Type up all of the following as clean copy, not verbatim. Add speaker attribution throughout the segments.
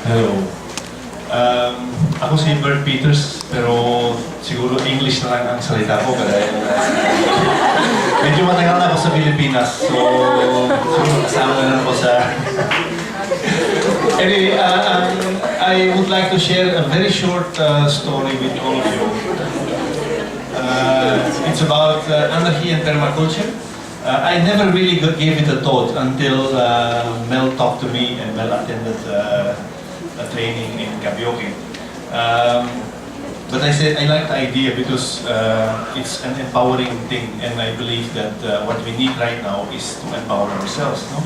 Speaker 1: Hello. Ako si Bert Peeters, pero siguro English na lang ang salita ko dahil medyo matagal na ako sa Pilipinas, so siguro kasama na ako sa... Anyway, I would like to share a very short story with all of you. It's about anarchy and permaculture. I never really gave it a thought until Mel talked to me and Mel attended a training in Cabiokid. But I said I like the idea because it's an empowering thing, and I believe that what we need right now is to empower ourselves. No?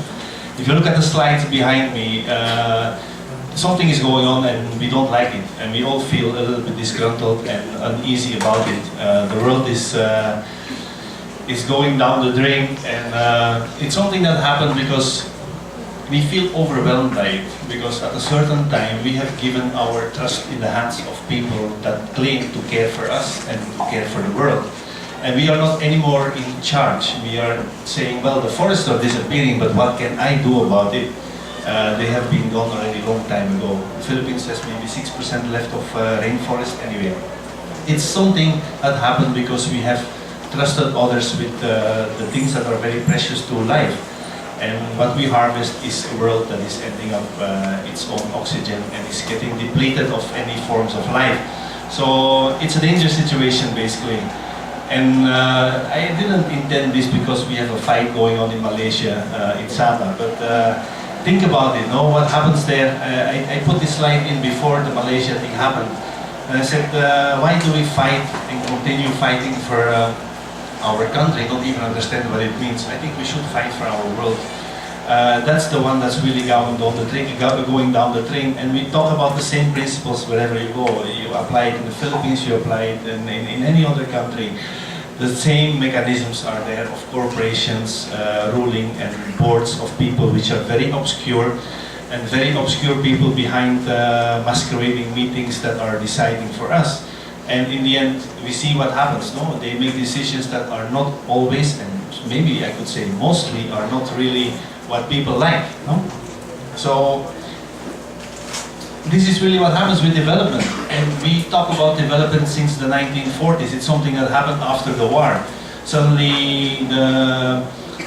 Speaker 1: If you look at the slides behind me, something is going on and we don't like it, and we all feel a little bit disgruntled and uneasy about it. The world is going down the drain, and it's something that happened because we feel overwhelmed by it, because at a certain time we have given our trust in the hands of people that claim to care for us and to care for the world. And we are not anymore in charge. We are saying, well, the forests are disappearing, but what can I do about it? They have been gone already a long time ago. The Philippines has maybe 6% left of rainforest anyway. It's something that happened because we have trusted others with the things that are very precious to life. And what we harvest is a world that is ending up its own oxygen and is getting depleted of any forms of life. So it's a dangerous situation basically. And I didn't intend this because we have a fight going on in Malaysia, in Sabah. But think about it, no? What happens there? I put this slide in before the Malaysia thing happened. And I said, why do we fight and continue fighting for our country, don't even understand what it means? I think we should fight for our world. That's the one that's really going down the train, and we talk about the same principles wherever you go. You apply it in the Philippines, you apply it in any other country. The same mechanisms are there of corporations ruling and boards of people which are very obscure, and very obscure people behind masquerading meetings that are deciding for us. And in the end, we see what happens, no? They make decisions that are not always, and maybe I could say mostly, are not really what people like, no? So, this is really what happens with development. And we talk about development since the 1940s. It's something that happened after the war. Suddenly,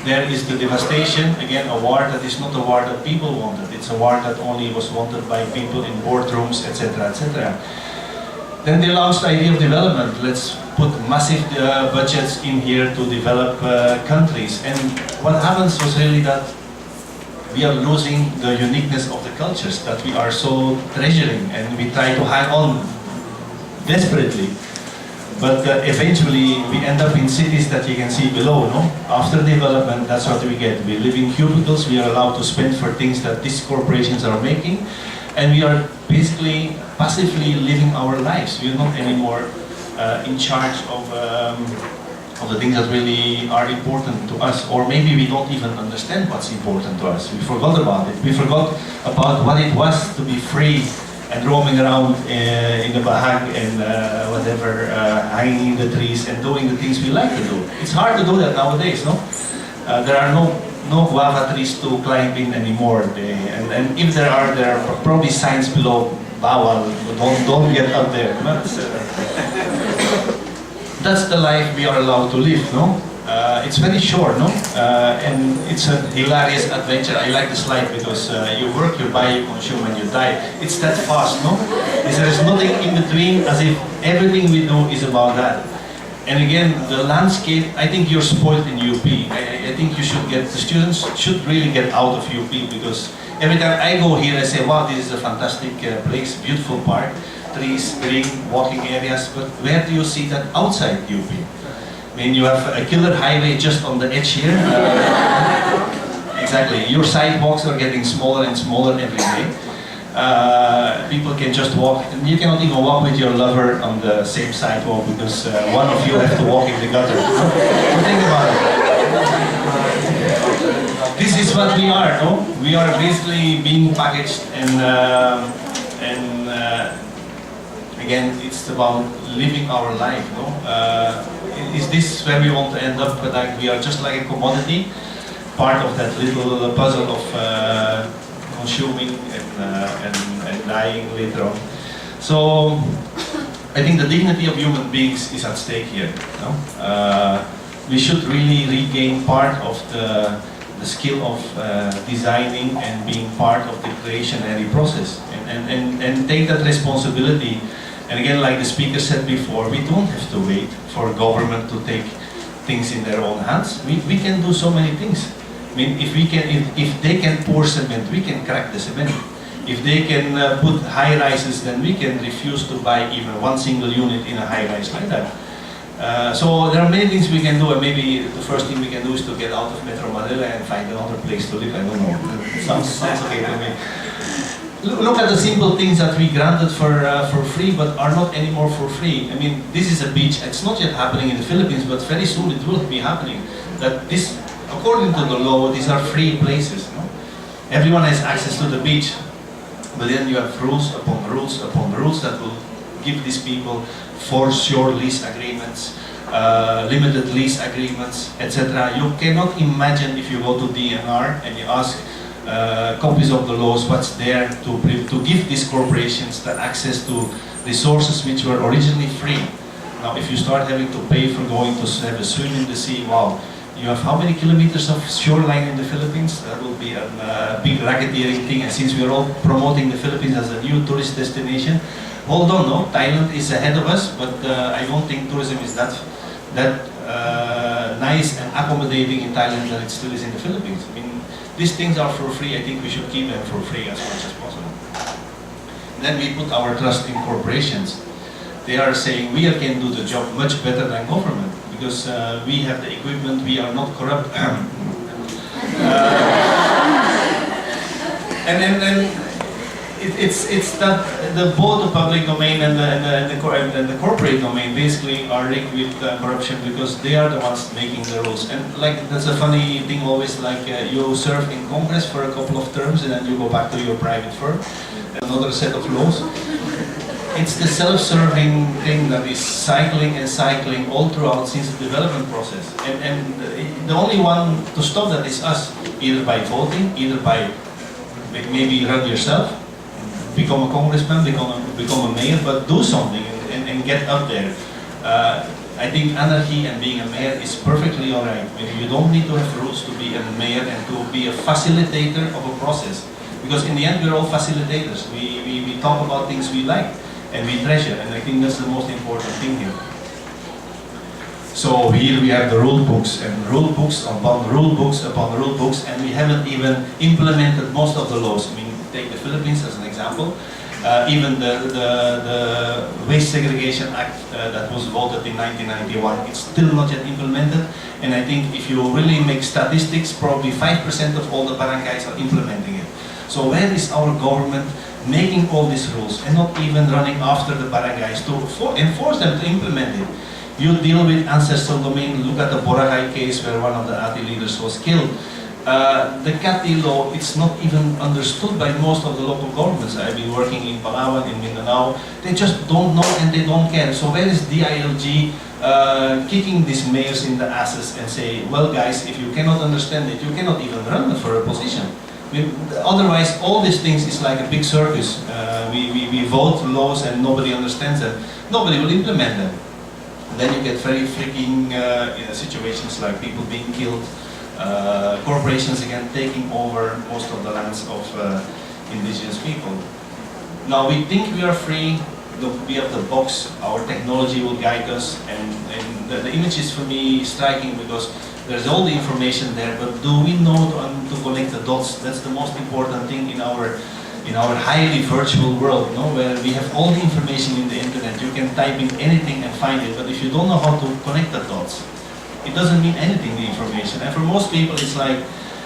Speaker 1: there is the devastation, again, a war that is not a war that people wanted. It's a war that only was wanted by people in boardrooms, etc., etc. Then they launched the idea of development. Let's put massive budgets in here to develop countries. And what happens was really that we are losing the uniqueness of the cultures that we are so treasuring, and we try to hang on desperately. But eventually we end up in cities that you can see below, no? After development, that's what we get. We live in cubicles, we are allowed to spend for things that these corporations are making, and we are basically passively living our lives. We are not anymore in charge of the things that really are important to us, or maybe we don't even understand what's important to us. We forgot about it. We forgot about what it was to be free and roaming around in the bahag and whatever, hanging in the trees and doing the things we like to do. It's hard to do that nowadays, no? There are no guava trees to climb in anymore. And if there are probably signs below, bawal, don't get up there. That's the life we are allowed to live, no? It's very short, no? And it's a hilarious adventure. I like the slide because you work, you buy, you consume, and you die. It's that fast, no? There is nothing in between, as if everything we do is about that. And again, the landscape, I think you're spoiled in UP. I think you should the students should really get out of UP, because every time I go here, I say, wow, this is a fantastic place, beautiful park, trees, green, walking areas, but where do you see that outside UP? I mean, you have a killer highway just on the edge here. Exactly, your sidewalks are getting smaller and smaller every day. People can just walk, and you cannot even walk with your lover on the same sidewalk because one of you have to walk in the gutter. So think about it. This is what we are, no? We are basically being packaged, and again, it's about living our life, no? Is this where we want to end up? But like we are just like a commodity, part of that little puzzle of consuming and dying later on. So I think the dignity of human beings is at stake here. No? We should really regain part of the skill of designing and being part of the creationary process, and take that responsibility. And again, like the speaker said before, we don't have to wait for government to take things in their own hands. We can do so many things. I mean, if they can pour cement, we can crack the cement. If they can put high rises, then we can refuse to buy even one single unit in a high rise like that. So there are many things we can do, and maybe the first thing we can do is to get out of Metro Manila and find another place to live. I don't know. It sounds okay to me. Look at the simple things that we granted for free, but are not anymore for free. I mean, this is a beach. It's not yet happening in the Philippines, but very soon it will be happening. That this, according to the law, these are free places. No? Everyone has access to the beach, but then you have rules upon rules upon rules that will give these people for sure lease agreements, limited lease agreements, etc. You cannot imagine if you go to DNR and you ask copies of the laws, what's there to give these corporations the access to resources which were originally free. Now, if you start having to pay for going to have a swim in the sea, wow, you have how many kilometers of shoreline in the Philippines? That will be a big racketeering thing. And since we're all promoting the Philippines as a new tourist destination, hold on, no, Thailand is ahead of us, but I don't think tourism is that nice and accommodating in Thailand than it still is in the Philippines. I mean, these things are for free. I think we should keep them for free as much as possible. Then we put our trust in corporations. They are saying we can do the job much better than government because we have the equipment, we are not corrupt. And then it's that both the public domain and the corporate domain basically are linked with corruption because they are the ones making the rules. And like that's a funny thing always, like you serve in Congress for a couple of terms and then you go back to your private firm, another set of laws. It's the self-serving thing that is cycling and cycling all throughout since the development process. And the only one to stop that is us, either by voting, either by maybe run yourself, become a congressman, become a mayor, but do something and get up there. I think anarchy and being a mayor is perfectly alright. You don't need to have rules to be a mayor and to be a facilitator of a process. Because in the end, we're all facilitators. We talk about things we like and we treasure, and I think that's the most important thing here. So here we have the rule books, and rule books upon rule books upon rule books, and we haven't even implemented most of the laws. I mean, take the Philippines as an example. Even the Waste Segregation Act that was voted in 1991, it's still not yet implemented. And I think if you really make statistics, probably 5% of all the barangays are implementing it. So where is our government making all these rules and not even running after the barangays to enforce them to implement it? You deal with ancestral domain. Look at the Boracay case where one of the ATI leaders was killed. The CATI law, it's not even understood by most of the local governments. I've been working in Palawan, in Mindanao. They just don't know and they don't care. So where is DILG kicking these mayors in the asses and say, well guys, if you cannot understand it, you cannot even run for a position. I mean, otherwise, all these things is like a big circus. We vote laws and nobody understands them. Nobody will implement them. Then you get very freaking situations like people being killed, corporations again taking over most of the lands of indigenous people. Now we think we are free, we have the box, our technology will guide us, and the image is for me striking because there's all the information there, but do we know to connect the dots? That's the most important thing in our highly virtual world, no? Where we have all the information in the internet. You can type in anything and find it, but if you don't know how to connect the dots, it doesn't mean anything, the information. And for most people, it's like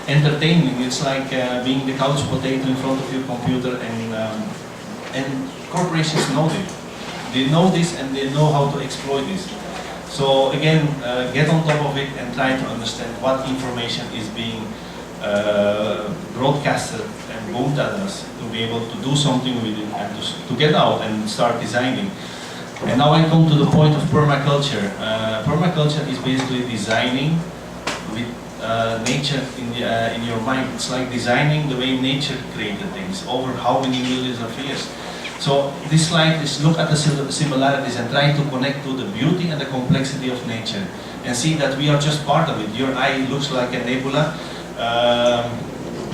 Speaker 1: entertainment. It's like being the couch potato in front of your computer, and corporations know it. They know this and they know how to exploit this. So again, get on top of it and try to understand what information is being broadcasted and boomed at us to be able to do something with it and to get out and start designing. And now I come to the point of permaculture. Permaculture is basically designing with nature in your mind. It's like designing the way nature created things over how many millions of years. So this slide is look at the similarities and try to connect to the beauty and the complexity of nature and see that we are just part of it. Your eye looks like a nebula.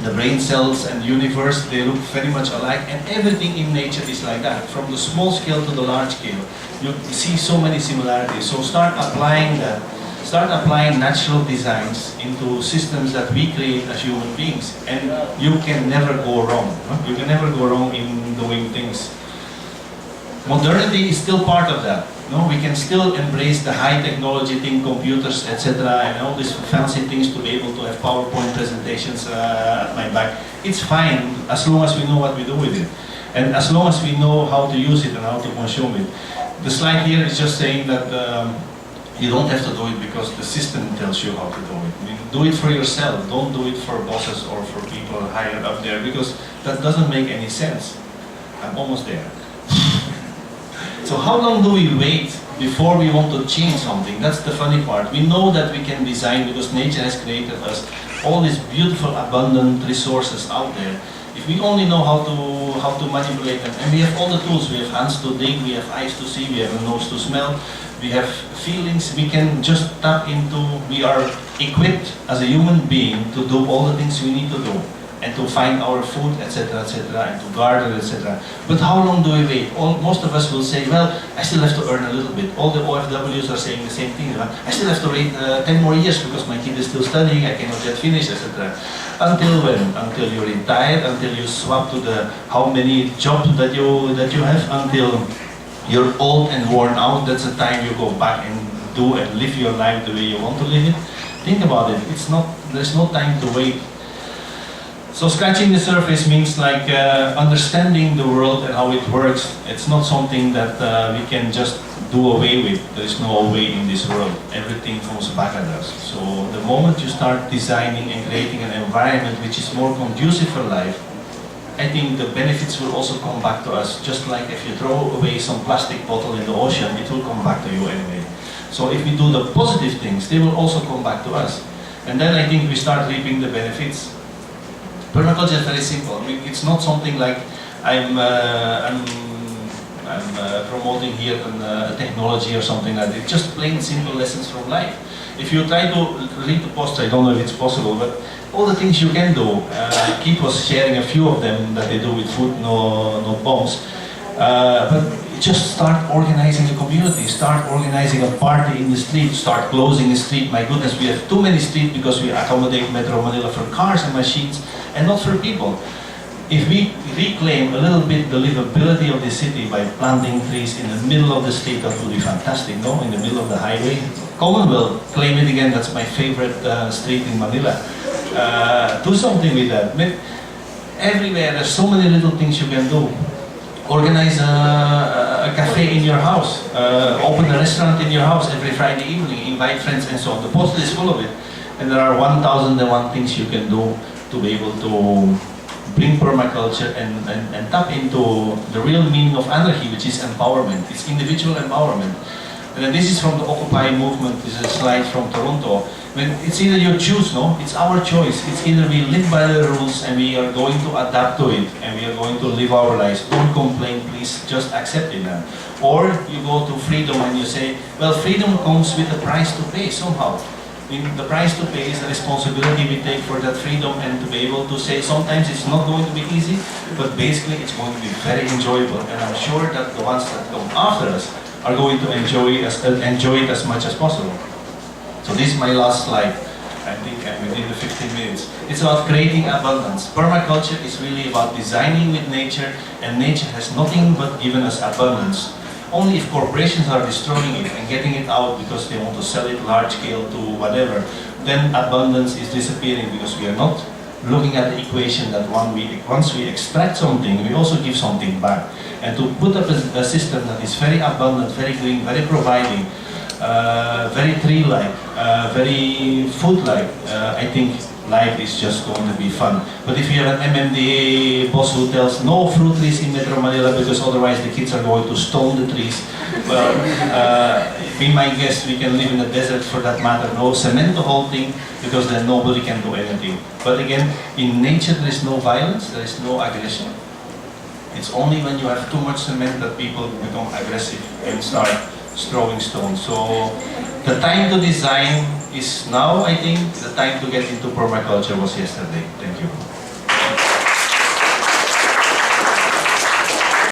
Speaker 1: The brain cells and the universe, they look very much alike, and everything in nature is like that, from the small scale to the large scale. You see so many similarities. So start applying that. Start applying natural designs into systems that we create as human beings, and you can never go wrong. You can never go wrong in doing things. Modernity is still part of that. No, we can still embrace the high technology thing, computers, etc., and all these fancy things to be able to have PowerPoint presentations at my back. It's fine as long as we know what we do with it, and as long as we know how to use it and how to consume it. The slide here is just saying that you don't have to do it because the system tells you how to do it. I mean, do it for yourself. Don't do it for bosses or for people higher up there, because that doesn't make any sense. I'm almost there. So how long do we wait before we want to change something? That's the funny part. We know that we can design because nature has created us all these beautiful, abundant resources out there. If we only know how to manipulate them, and we have all the tools. We have hands to dig, we have eyes to see, we have a nose to smell, we have feelings. We can just tap into. We are equipped as a human being to do all the things we need to do, and to find our food, etc., etc., and to garden, etc. But how long do we wait? Most of us will say, well, I still have to earn a little bit. All the OFWs are saying the same thing. I still have to wait 10 more years because my kid is still studying, I cannot yet finish, etc. Until when? Until you're retired, until you swap to the how many jobs that you have, until you're old and worn out. That's the time you go back and do and live your life the way you want to live it. Think about it. There's no time to wait. So scratching the surface means like understanding the world and how it works. It's not something that we can just do away with. There is no way in this world. Everything comes back at us. So the moment you start designing and creating an environment which is more conducive for life, I think the benefits will also come back to us. Just like if you throw away some plastic bottle in the ocean, it will come back to you anyway. So if we do the positive things, they will also come back to us. And then I think we start reaping the benefits. Permaculture is very simple. I mean, it's not something like I'm promoting here a technology or something like that. It's just plain simple lessons from life. If you try to read the post, I don't know if it's possible, but all the things you can do. Keith was sharing a few of them that they do with food, no bombs. But just start organizing a community, start organizing a party in the street, start closing the street. My goodness, we have too many streets because we accommodate Metro Manila for cars and machines and not for people. If we reclaim a little bit the livability of the city by planting trees in the middle of the street, that would be fantastic, no? In the middle of the highway. Commonwealth, claim it again, that's my favorite street in Manila. Do something with that. Everywhere, there's so many little things you can do. Organize a cafe in your house, open a restaurant in your house every Friday evening, invite friends and so on. The post is full of it. And there are 1001 things you can do to be able to bring permaculture and tap into the real meaning of anarchy, which is empowerment. It's individual empowerment. And then this is from the Occupy movement. This is a slide from Toronto. When it's either you choose, no? It's our choice. It's either we live by the rules and we are going to adapt to it and we are going to live our lives. Don't complain, please. Just accept it then. Or you go to freedom and you say, well, freedom comes with a price to pay somehow. I mean, the price to pay is the responsibility we take for that freedom, and to be able to say sometimes it's not going to be easy, but basically it's going to be very enjoyable. And I'm sure that the ones that come after us are going to enjoy it as much as possible. So this is my last slide. I think I'm within the 15 minutes. It's about creating abundance. Permaculture is really about designing with nature, and nature has nothing but given us abundance. Only if corporations are destroying it and getting it out because they want to sell it large scale to whatever, then abundance is disappearing, because we are not looking at the equation that once we extract something, we also give something back. And to put up a system that is very abundant, very green, very providing, very tree-like, very food-like, I think life is just going to be fun. But if you have an MMDA boss who tells no fruit trees in Metro Manila because otherwise the kids are going to stone the trees, well, be my guest, we can live in the desert for that matter. No, cement the whole thing because then nobody can do anything. But again, in nature there is no violence, there is no aggression. It's only when you have too much cement that people become aggressive and start throwing stones. So the time to design is now, I think. The time to get into permaculture was yesterday. Thank you.